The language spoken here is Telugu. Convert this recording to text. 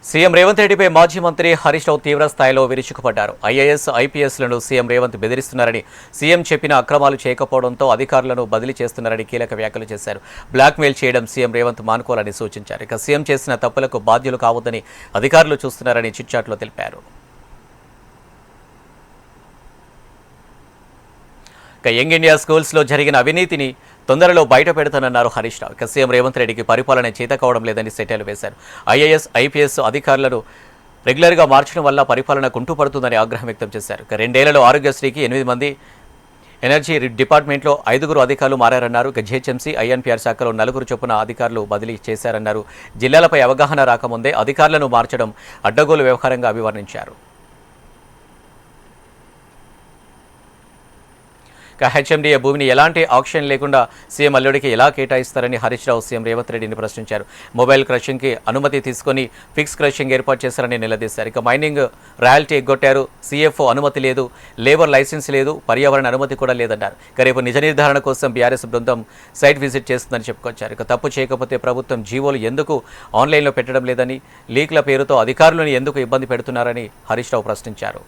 సీఎం రేవంత్ రెడ్డిపై మాజీ మంత్రి హరీష్ రావు తీవ్ర స్థాయిలో విరుచుకుపడ్డారు. ఐఏఎస్, ఐపీఎస్లను సీఎం రేవంత్ బెదిరిస్తున్నారని, సీఎం చెప్పిన అక్రమాలు చేయకపోవడంతో అధికారులను బదిలీ చేస్తున్నారని కీలక వ్యాఖ్యలు చేశారు. బ్లాక్మెయిల్ చేయడం సీఎం రేవంత్ మానుకోవాలని సూచించారు. ఇక సీఎం చేసిన తప్పులకు బాధ్యులు కావద్దని అధికారులు చూస్తున్నారని చిట్చాట్లో తెలిపారు. యంగ్ ఇండియా స్కూల్స్లో జరిగిన అవినీతిని తొందరలో బయట పెడతానన్నారు హరీష్ రావు. ఇక సీఎం రేవంత్ రెడ్డికి పరిపాలన చేత కావడం లేదని సెటైలు వేశారు. ఐఏఎస్, ఐపీఎస్ అధికారులను రెగ్యులర్గా మార్చడం వల్ల పరిపాలన కుంటుపడుతుందని ఆగ్రహం వ్యక్తం చేశారు. ఇక 2 ఏళ్లలో ఆరోగ్యశ్రీకి 8 మంది, ఎనర్జీ డిపార్ట్మెంట్లో 5 అధికారులు మారారన్నారు. ఇక జిహెచ్ఎంసీ, ఐఎన్పీఆర్ శాఖలో 4 చొప్పున అధికారులు బదిలీ చేశారన్నారు. జిల్లాలపై అవగాహన రాకముందే అధికారులను మార్చడం అడ్డగోలు వ్యవహారంగా అభివర్ణించారు. హెచ్ఎండిఏ భూమిని ఎలాంటి ఆక్షన్ లేకుండా సీఎం అల్లుడికి ఎలా కేటాయిస్తారని హరీష్ రావు సీఎం రేవంత్ రెడ్డిని ప్రశ్నించారు. మొబైల్ క్రషింగ్కి అనుమతి తీసుకొని ఫిక్స్ క్రషింగ్ ఏర్పాటు చేశారని నిలదీశారు. ఇక మైనింగ్ రాయల్టీ ఎగ్గొట్టారు, సీఎఫ్ఓ అనుమతి లేదు, లేబర్ లైసెన్స్ లేదు, పర్యావరణ అనుమతి కూడా లేదన్నారు. ఇక రేపు నిజ నిర్ధారణ కోసం బీఆర్ఎస్ బృందం సైట్ విజిట్ చేస్తుందని చెప్పుకొచ్చారు. ఇక తప్పు చేయకపోతే ప్రభుత్వం జీవోలు ఎందుకు ఆన్లైన్లో పెట్టడం లేదని, లీక్ల పేరుతో అధికారులను ఎందుకు ఇబ్బంది పెడుతున్నారని హరీష్ రావు ప్రశ్నించారు.